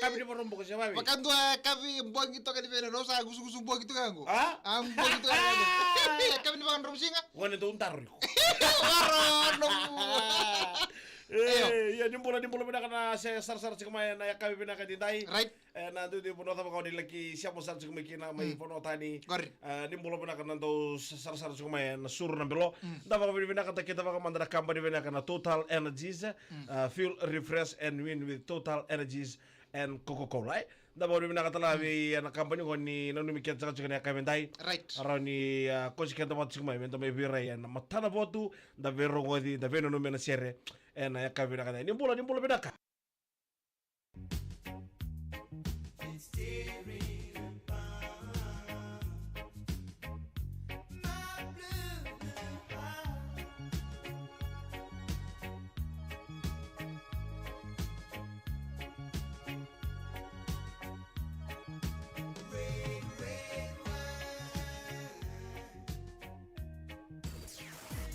kami di porombo ko siya babi. Makan tua kami buang itu kan di mana dosa gusu-gusu buang itu kan go. Ah? Buang itu kan. Kami di makan rum singa. Wana itu untar ko. Waron. Ya nimbula bina kana saya sar cikmaya na ya kami bina kadintai. Right. Na tu di puno tama ko di laki siapa sar cikmaya na mai puno tani. Gor. Nimbula bina kana to sar cikmaya na sur na belo. Dava ko bina kata kita baka mandara company bina kana Total Energies, fuel refresh and win with Total Energies and Coca-Cola. Dava ko bina kata labi na company ko ni nanu mikir cakap cikmaya kami dai. Right. Aroni coach kanta mat cikmaya menta mai birai na matana botu da vero ngodi da veno no mena sere. En ya kabina kana nimbula bina ka.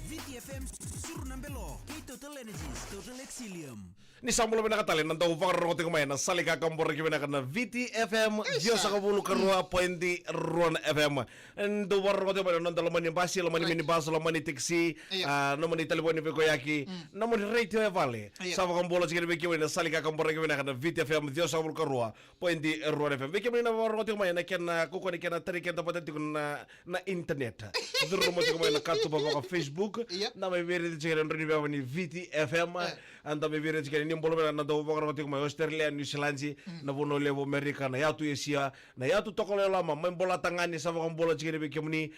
VTFM Surnambelo, Total Energies, Total Exilium. Ni sambulo bina katali nanta ufang roti kumain na salika kambor kibina kana VTFM Dios akabulu karua pointi ruan FM. Ndo war roti kumain nanta lomani basi lomani mini bas lomani tiksi nomani teleponi fiko yaki nomani radio evale. Sama kambolo cikini biki na salika kambor kibina kana VTFM Dios akabulu karua pointi ruan FM. Biki na war roti kumain na kena kuko ni kena tari kena patati kuna na internet. Duru mo kumain na kartu bapa Facebook. Na mai veri cikini ndrini bapa ni VTFM. Anda mai veri cikini nimbolo bena na do bakar mati kuma Australia New Zealand na bono levo America na yatu Asia na yatu tokole lama membola tangani sama kan bola cikini be kemni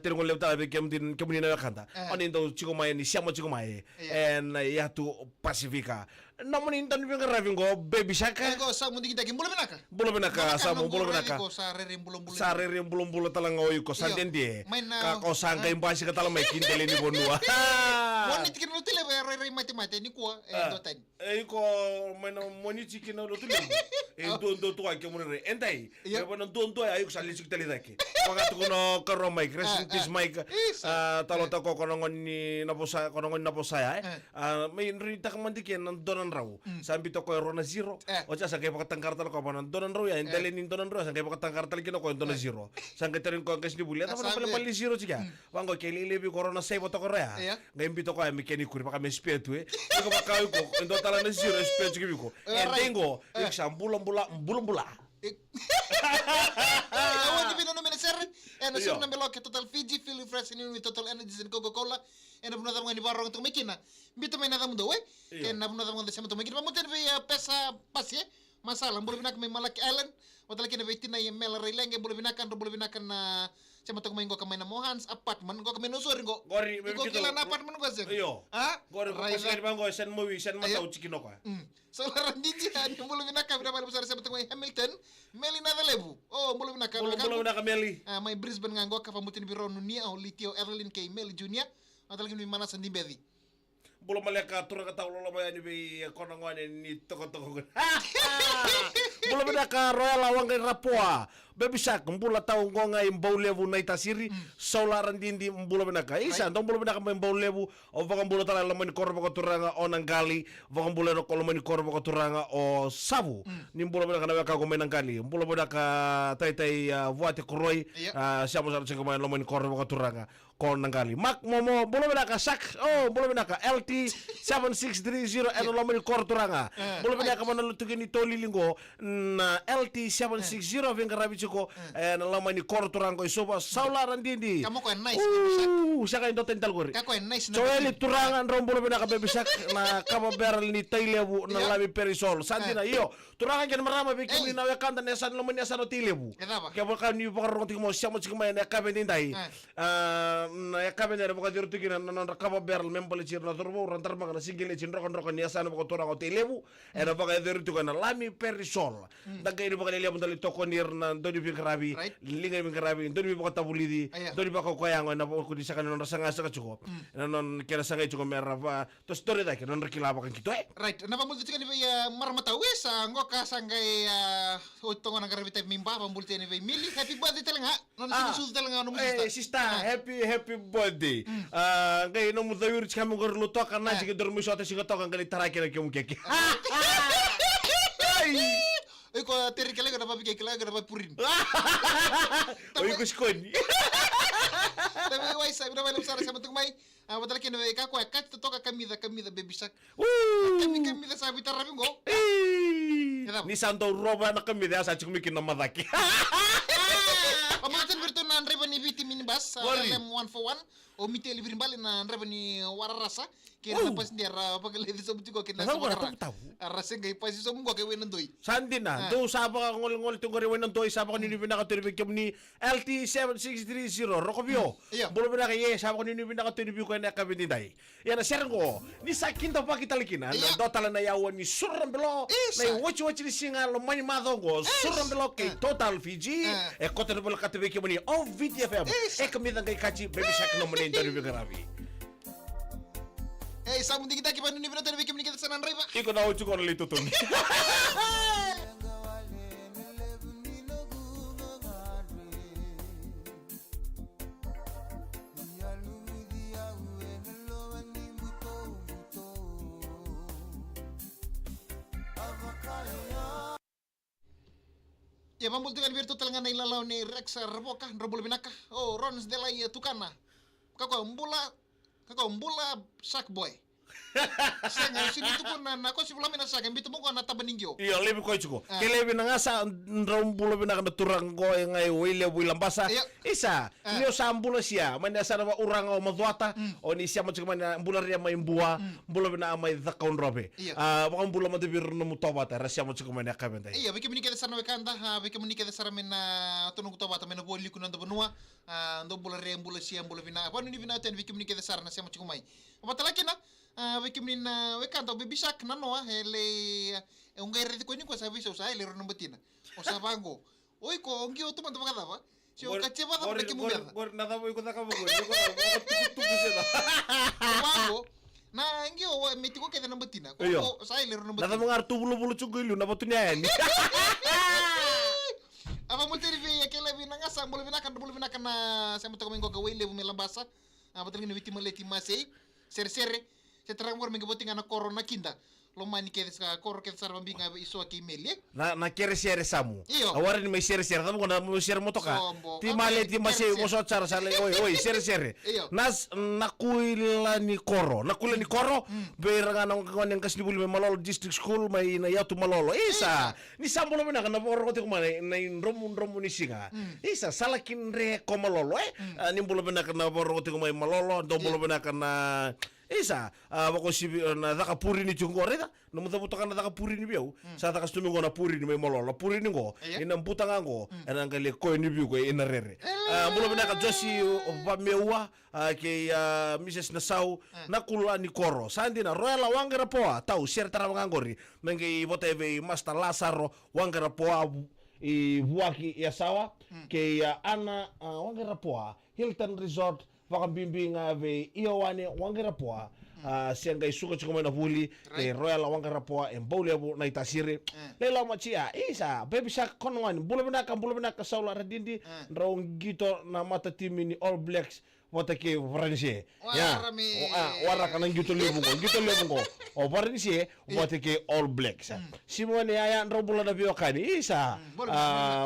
terngol lewta be kemni na kanta oni ndo ciko mai ni siamo ciko mai en yatu Pasifika namun intan be ngaravingo baby shaka Go sa mundi kita gimbolo benaka sama bolo benaka Go sa rerim bulung-bulung. sarere bulum-bulu talango ko sandende ka ko sangka imbasi ka talamay kintele ni bonua Wani tikin lo tile be rerim mati-mati ni ko dotan. ko mena moni cikina lo tulim do to ake monere entai Iya. bana do ayo sali ciktali dake pagat kuno karo mic rest this mic talo ta ko kono ngoni napo saya may rita kamandiken nan donan raw sambi to ko rona zero o cha sa kay pakatangkar talo ko banan donan raw ya entele nin donan raw sa kay pakatangkar talo kino ko donan zero sa kay terin ko kasi ni bulia ta pala pali zero chika wango kay lelebi corona save to ko rea ngay mbito ko ay mekeni kuri paka me spetu ko bakaw ko ndo tala na zero spetu ko entengo ikshambula mbula Wani vino no meneser en sur na melo ke Total Fiji fuel refresh and with Total Energies and Coca-Cola en abuna tamo ni barong to mekina mbito may nada mundo en abuna tamo de sema to mekina muten be pesa pasie masalah bulu binak may Malaki Island wadala kina vetina ye mel relenge bulu binakan na sema to may go kamay na Mohans apartment go kamay no sori go Gori, go kila na apartment go zen Iyo. Gori ko kasi bango sen movie sen mataw cikino ko so laran diji ani bulu binakan bida besar sema to may Hamilton Melina da lebu bulu binakan Belum nak meli. may Brisbane nga ngoka pamutin biro nunia o litio Erlin kay Mel Junior at lagi ni mana sandi bedi Belum malaka turun ka tawlo lo bayani be kono ngone ni toko. Belum nak Royal Lawang kay Rapua. Baby sak mbula taw ngonga imbaw levu na itasiri solaran dindi mbula benaka isa ndong mbula benaka imbaw levu o vaka mbula tala lamani korbo ko turanga o nangali vaka mbula no kolomani korbo ko turanga o sabu ni mbula benaka na waka ko menangali mbula benaka tai vuate koroi siamo sa ko man lamani korbo ko turanga ko nangali mak momo mbula benaka sak mbula benaka LT 7630 and lamani korbo turanga mbula benaka man lutugini toli lingo na LT 760 vengarabi ko na lamani korbo turanga isoba saularan dindi kamu ko nice saka indo tental gori kako nice so eli turangan rombulo benaka bebisak na kama beral ni tailebu na lami perisol santina iyo turangan ken marama be kimni na wakanda ne san lamani asano tilebu ke baka ni baka ronti mo siamo cikma ne kabe ndai na kabe ne baka diru tikina na kama beral membali cirna turbo rantar magana singile cinro kon ni asano baka turango tilebu era baka diru tikana lami perisol daga ini baka lebu dali tokonir na dodi bingarabi linga bingarabi dodi baka tabulidi dodi baka koyango na ko di saka non sanga cukup non kira sanga cukup merah to story da non rekila baka kito right na pamul tikani ya marmata wesa ngoka sangai utong na garabita mimba pamul tikani mili happy birthday telenga non sinusul telenga no sista happy birthday ngai no mudawir chama gor luto kana jige dormi shota siga to kan gali tarake na kemu keke ko ko teri kala ko papi kala ko purin. Oy kuskon. Tapi wai sa bina malam sara sama tumai. Betul kena ka ko ka toka kamida baby shark. Kamida sa bitar rabi ngo. Ni santo roba na kami dia sa chikumikin na madaki. Pamakan bertu na reba ni vitamin bas lem 1 for 1 o mite librin bali na reba ni wararasa kira pas dia pag ledi so butiko kina sa warara. Arasa ngai pas so mo kay wenan doy. Sandi na. Do saba ka ngol tungari wenan doy saba ka ni binaka turbi kam ni LT7630 Rokobio. Bolo binaka ye saba ka ni binaka turbi ko na kabini dai. Ya na sergo ni sakin to pakita likina. Do tala na yawan ni surambelo na wachi ni singa lo mani madongo surambelo kay Total Fiji e kota no katbe kam ni o VTFM e kamida ngai kachi baby shark no mani interview garabi. Samun di kita kipan ni bina tadi bikin kita sanan reba. Iko na uchu kono litutun. Ya mambul tukan virtu telengan ilalau ni Rex Reboka robul binaka. Oh Rons de la tukana. Kako mbula shark boy. Senga sini tu pun na ko si fulami na shark mbito mo ko na tabaningyo. Iya lebi ko chuko. Kelebi na ngasa rombulo binaka na turang go ngai wile bulambasa. Isa, nio sambulo sia, manda sana wa urang o madwata o ni sia mo chuko mana mbula ria mai mbua, mbulo bina mai dhakaun robe. Wa mbulo mo debir no mutobata, rasia mo chuko mana kabenta. Iya, biki mini kada sana wekanda, biki mini kada sana mena tunung tobata mena boli kunan benua, ndo mbula ria mbula sia mbula bina. Apa ni bina ten biki mini kada sana sia mo chuko mai. Apa lagi na? Biki mini wekanda baby shark na no hele ungai redi ko ni ko sabi so sai le ro nambetina. O sabango. Oi ko ongi o tuman tabaka ba? Si o kacheba da biki mu merda. Gor nada mo ko takabo go. Tu bisena. Sabango. Na ingi o metiko keda nambetina. Ko sai le ro nambetina. Nada mo ngar tu bulu chugilu na batunya ni. Apa mo terivi akela binanga bulu binakan na sa mo takameng go gawin le bumelambasa. Betul ni victim leti masei. Ser se terang war menge botinga na corona kinda lo mani kedes ka kor ke sar bambinga iso ki melie na kere sere samu Iyo. awari ni sere tamu kona mo sere motoka ti male ti mase mo so chara sale oi sere Iyo. nas nakuila ni koro beranga na ngone ngas ni bulme malolo district school mai na yatu malolo isa ni sambulo mena kana boro ko kuma na romu ni singa isa salakin re ko malolo ni bulo mena kana boro ko kuma malolo do bulo mena kana isa bako si na daka puri ni chungo reda no muta buta kana daka puri ni biau sa daka stumingo na puri ni malolo puri ni go ina buta ngango ena ngale ko ni biu ko ina rere bulo bena ka josi ba mewa ke Mrs Nasau nakula ni koro sandina royal wangera poa tau ser tara ngangori menge boteve master Lazaro wangera poa i buaki ya sawa ke ana wangera poa Hilton Resort wakabimbing ave iowane wangerapoa sianga isuka chukuma na vuli ke royal wangerapoa embole abu na itasire lela machia isa baby shark konwan bulu binaka saula radindi ndrong gito na mata timi ni All Blacks wata ke Faranse ya wara kana gito lebungo o Faranse wata ke All Blacks simone ya ndro bulu na biokani isa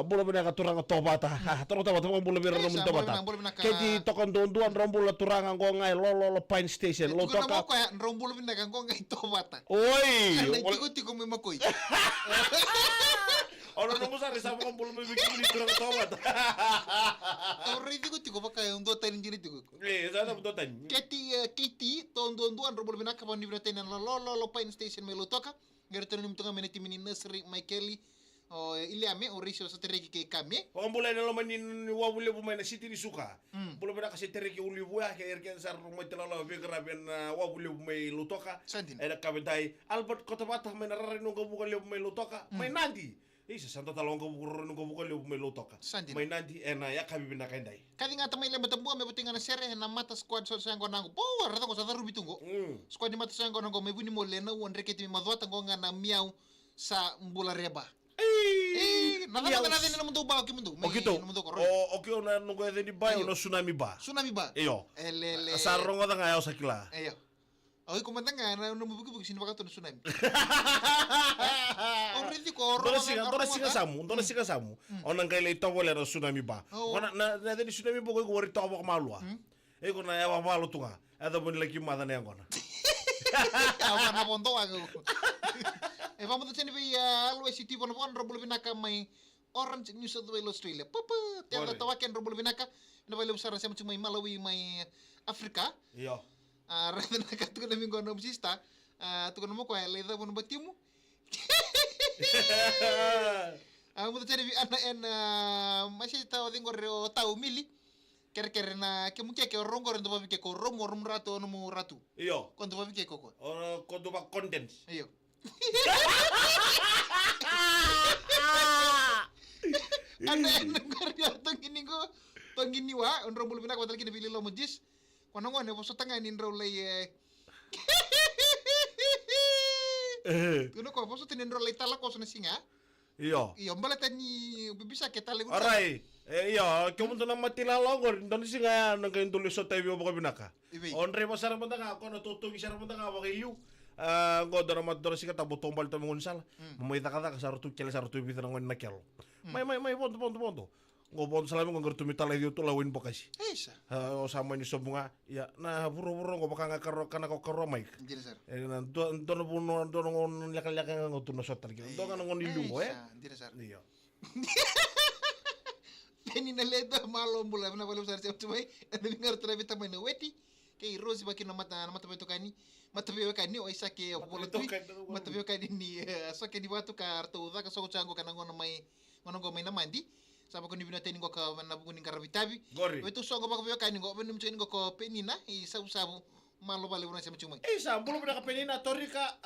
bulu binaka turanga tobata bulu binaka tobata kedi tokon donduan rombula turanga ngo ngai lolo Pine Station lo toka ko rombula binaka ngo ngai tobata oi tiko me makoi ora no musa resa mo bulu bikin ni turanga tobata ora tiko baka ndo tan jini tiko sana ndo tan keti donduan rombula binaka ban ni binata na lolo Pine Station me lo toka gerto ni mtunga meneti mini nursery Michaeli o iliame o risio sa tereki ke kami o mbula na loman ni wawule bu may na city ni suka bulu bena kasi tereki uli bu ya ke erken sar mo telalo be graben wawule bu may lutoka ena kabentay Albert Cotabato may narare no bu ko le bu may lutoka may nandi isa santo talong ko bu ko le bu may lutoka may nandi ena ya kabi bina kanday kadi nga tamay le matambu me butinga na sere na mata squad so sango nango po rata ko sa daru bitungo squad ni mata sango nango may buni mo lena won reketi mi madwata ngo nga na miau sa mbula reba nada natin na mundo ba kimundo o kito o kyo na no go de ni ba o no tsunami ba tsunami ba iyo elele sa rongo da ngayo sa kila iyo Ako kumantanga na bugi sino baka to tsunami. Already ko Dona singa samu. Onang kay lay tawala na tsunami ba. Ona na di tsunami bo ko wori tawo ko malwa. E ko na ya malo tunga. Ada bon laki mada na ngona. Ako na ponto ako. Vamos a tener algo así tipo no robul binaka may Orange New South Wales Australia. Papa, tiada tawakan robul binaka. Na bale usara sa may Malawi may Afrika. Iyo. Rada na katuko na mingo no sista. Tuko mo ko leda mo batimu. Mo te tener masih tahu dingo reo tahu mili. Ker na ke muke ke rongo rendo ba ke ko romo rato no mo ratu. Iyo. Kondo ba ke ko. Kondo ba condense. Iyo. Ana ngarya tongini wa onro bulu bina ko tal kini pili lo mujis. Kono ngone poso tanga ni ndro lay Kuno ko poso tin ndro lay tala ko sona singa. Iyo. Iyo mbala tani bisa ke tale Aray. Iya, kamu tuh nama tila longor, Indonesia nggak nangkain tulis sotai bio pokok binaka. Onre pasar pentang ako na tutugi sar pentang ako kay you. Ngo dara madara sika tabo tombal to mengun sala. Mamay takata saru tu cel saru tu bisa nangon nakel. May ponto. Ngo ponto salami ngo ngertu mitala dio tu lawin pokasi. Esa. O sama ini sobunga. Ya, nah buru-buru ngo baka ngakaro kana ko karo mai. Jere sar. Nan dono puno dono ngon lakal-lakal ngo tu no sotar gitu. Ndo kan ngon ilungo Jere sar. Iya. Peni na leda malo mbula na wala usar siya tumay. Ano bingar tra bita may na weti. Kay Rose baki na mata beto kani. Mata beto kani o isa ke bola tu. Mata beto kani ni so ke di watu ka arto uda ka so chango kana ngono may na mandi. Saba ko ni binata ni ko ka na bugun ka rabitabi. Wetu so go baka beto kani go benum chen go ko peni na isa usabu malo bale una siya tumay. Isa mbulu bina ka peni na torika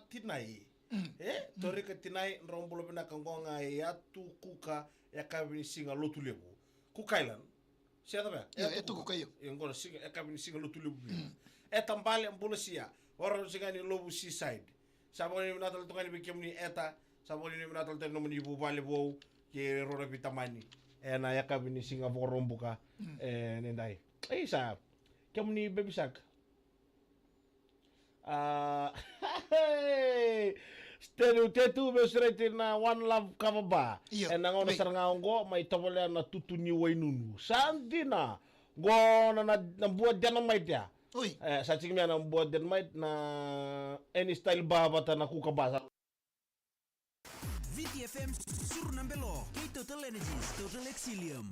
tinai. Torika tinai rombulo bina ka ngonga ya tu kuka ya kabini singa lotu lebu. Kukailan. Siapa ba? Itu kukayo. Yang kono singa ya kabini singa lotu lebu. Tambale ambula sia. Orang singa ni lobu seaside. Sabo ni natal tungani bikem ni eta. Sabo ni natal teno ni bu bale bo ke rora bitamani. Na ya kabini singa vorombuka nendai. Isa. Kemni bebisak. Stenu tetu besrete na One Love Kavaba. Nangono sarangao ngo may tawala na tutuni wainunu. Sandina go na buat dynamite ya. Sa tingin na buat dynamite na any style babata na kukabasa. VTFM Surnambelo, Total Energies, Total Exilium.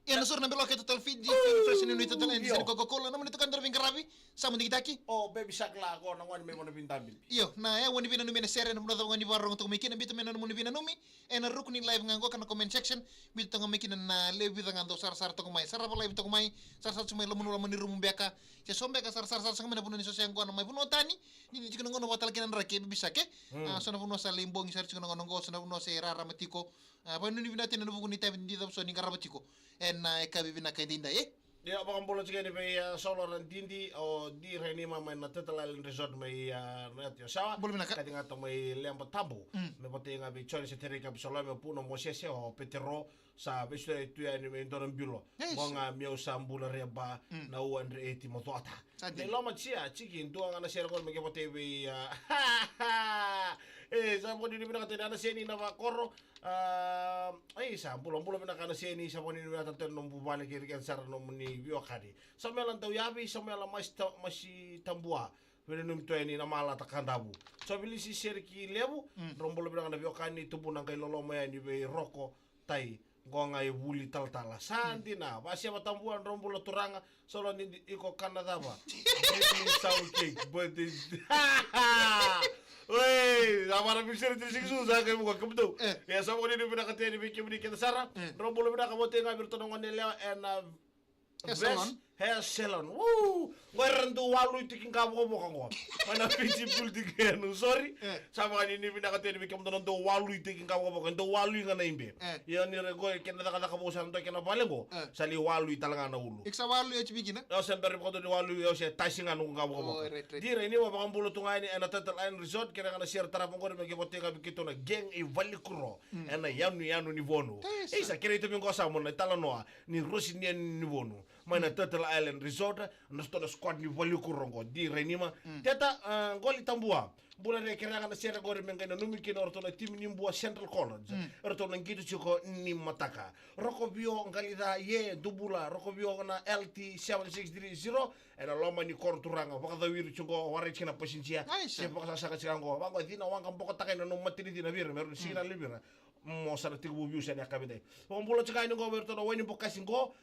Yan sur na belo ke total feed fresh ni total and sa Coca-Cola naman ito kan darwing karabi sama digitaki. Baby sak la ako nangwan may mona pintabil. Iyo na wani bina numi na sere na muna wani barong to mikina bito mena numi bina numi na rukni live ngango kana comment section bito mikina na live bito ngando sar to kumai sar pa live to kumai sar sumai lamun lamun ni rumu beka ke sombe ka sar sa mena puno ni sosiang ko na mai puno tani ni chikono ngono watal kinan rake bisa ke so na puno sa limbong sar chikono ngono ngo so na puno sa rara matiko pa nuni bina tin na buku ni tabi di so ni karabatiko na ekabi bina kay dinda Ya bakang bola chicken may solo ran dindi o di reni mama na total resort may net yo sawa kadi nga to may lempo tambo me bote nga bi chori se terika solo me puno mo sese o petero sa beso tu ya ni me doran bulo bonga miau sambula reba na 180 motoata de loma chia chicken tu nga na share ko me bote bi sa mo ni bina katena na seni na korro sa pulo bina kana seni sa mo ni bina tanten no bubale kiri kan sar no ni biokari sa melan tau yabi sa melan masi tambua pwede num tueni na mala takandabu so bilisi serki lebu rombolo bina kana biokani tupu nang kay lolo maya ni be roko tai gonga e wuli taltala sandina basia batambuan rombolo turanga solo ni iko Canada ba South Cake but Wey, amara bisir trisik susah kayak buka kebetul. Ya sama ini pinakatnya di bikin kita sarang. Rombolo pinaka bote ngabir tonongan nilai hair salon. Woo, ngerentu walu tiking kamu ngomong kanggo. Mana pinci pul tiking sorry. Sama ini pinakatnya di bikin tonongan walu tiking kamu ngomong. Ento walu nga na imbe. Ya ni rego kena kata kabusan to kena palengo. Sali walu talanga na ulu. Iksa walu ya cibigina. Ya semper ko ni walu ya se tasingan ng kamu ngomong. Dire ini wa bakang bulu tungay ni na total and resort kena kana share tarapong ko ni bote ka bikito na geng e valikuro. Ena yanu ni bono. Isa kira itu mingko sa mo na talanoa ni rosi ni bono. Mana total Island Resort na sto na squad ni vali kurongo di renima teta ngoli tambua bula ne kiranga na sera gore menga na numi kino orto na tim nimbua Central College orto na ngitu chiko ni mataka roko bio ngalida ye dubula roko bio na LT 7630 ena loma ni korturanga wakada wiru chungo wari china pasinchia se paka saka chirango wango dina wanga mpoko takena no matiri dina vir meru sina libira mo sana tigu biu sana kabide pombulo chika ni go berto no weni bokasi go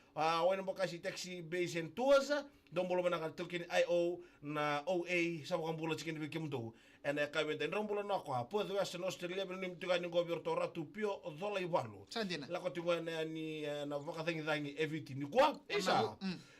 weni bokasi taxi base and tours dombulo bana ka tokin IO na OA sa pombulo chikin bi kimdo ena kabide rombulo no ko po the western Australia bani tiga ni go berto ratu pio dola iwalu Sandina. la ko tigo ni na vakatangi dangi eviti ni kwa isa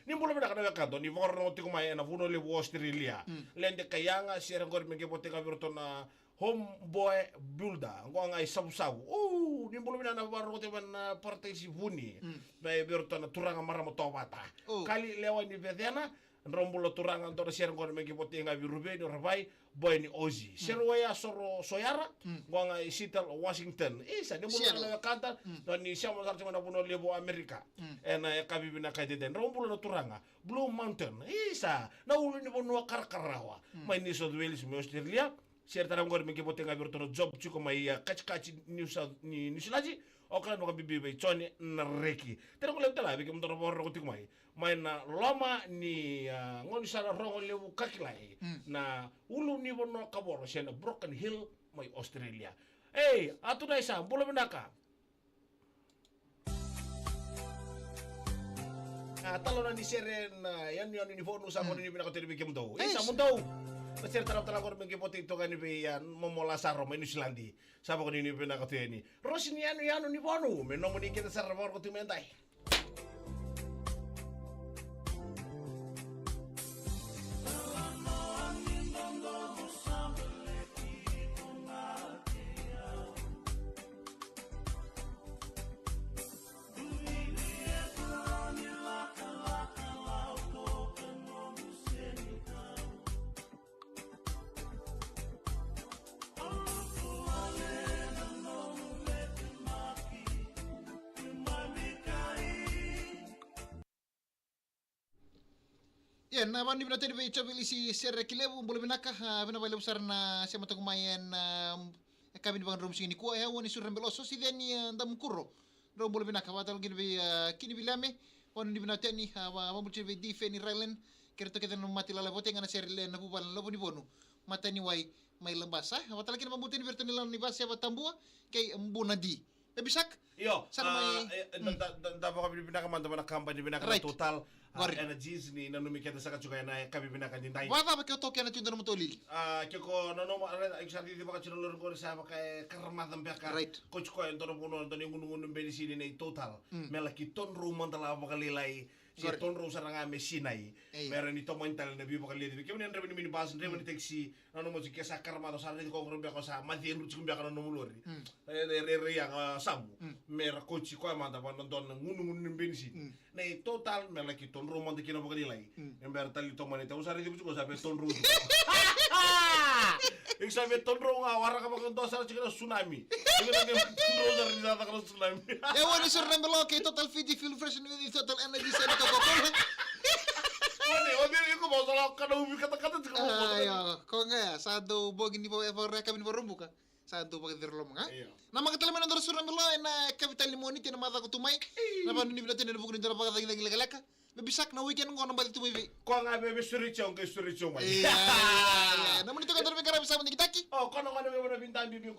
ni mbulo bana kana kado ni vorno tigo mai na vuno le Australia lende kayanga sira ngor menge botega berto na homeboy builder ngonga isabu-sabu nimbolo mina na baro te ban partisi vuni be berto na turanga maramo tobata kali lewa ni vedena rombulo turanga ndo ser ngor megi botenga bi rubeni rabai boy ni ozi ser waya soro soyara ngonga Seattle Washington isa nimbolo na kanta do ni shamo sarti mana buno lebo America ena kabibi na kaide den rombulo na turanga Blue Mountain isa na ulu ni bono karkarawa mai ni so Wales mi Australia certa ngor mi kebote nga birto job chuko mai kachi New South ni Nisilaji o kala no bibi be choni na reki tere ko lentala be kemto ro ko tikmai mai na loma ni ngoni sala rongo lewu kakilai na ulu ni bono kaboro sena Broken Hill mai Australia atu dai sa bolo benaka talona ni seren yan ni fonu sa mo ni benaka tere be kemto isa mundo Pasir tarap-tarap ko rin potito ka ni Bian, momola sa Roma, New Zealandi. Sabi ko ni pinakatuyani. Rosin yano ni Bono, may nomoni kita sa rabor ko tumentay. Yan, naman na tayo i-travel si Sir Kilew, bolo binaka, binabay usar na siya matagumayan kami ni bang room sini kuha ya wani surang beloso si then ni damukuro. Ro bolo binaka batal gini kini bilame, wani di binata ni mabulci be dife ni Ryland, kira to kita mati lala bote ngana Sir le na bubal lobo ni bonu. Mata ni wai may lambasa, batal kini mabuti ni verta nila ni basa ba tambua kay mbunadi. Bisak? Iyo, sana may dapat kami pinakaman na kampanya pinakaman total energies ni nanumikita sa katsugay na kami pinakan din tayo. Wala ba kayo tokya na tiyunda mo tolili? Kiko nono exactly di ba katsululur ko sa kay karamadan beka. Right. Coach ko ento no puno ento yung ngunung benisini na total. Melaki ton room man tala makalilay. Si ton room sa nga mesinay. Meron ito mo intal na biyo makalilay. Kaya man rin minibas, rin man taxi ano mo si kesa karamado sa rin ko ngurumbi ako sa mantin rutsi kumbi ako na numulori. Yang sabu. Mera coach ko amanda pa nandon ngunung benisini. Na total melaki ton room man tikina makalilay. Yang tali to man ito usari di ko sabi ton room. Yung sabi ton room nga wara ka maganda sa chika tsunami. Yung ton room sa rin sa tsunami. Ewan ni Sir Rembelo kay Total Fiji Fuel Fresh with Total Energy sa Coca-Cola. Wani ko mo sa kana ubi kata-kata sa ko. Ayo, ko nga sado bog ni po reka min rumbu ka. Sado pag dirlo mga. Na mga talaman ng Sir Rembelo na capital limoni tinamata ko tumay. Na panu ni natin na bug ni dara pag lagi-lagi. Bisak na weekend ko nang balik tumay. Ko nga bebe surichong kay surichong. Naman ito ka dara karami sa mga kitaki. Kono may mga bintan bibi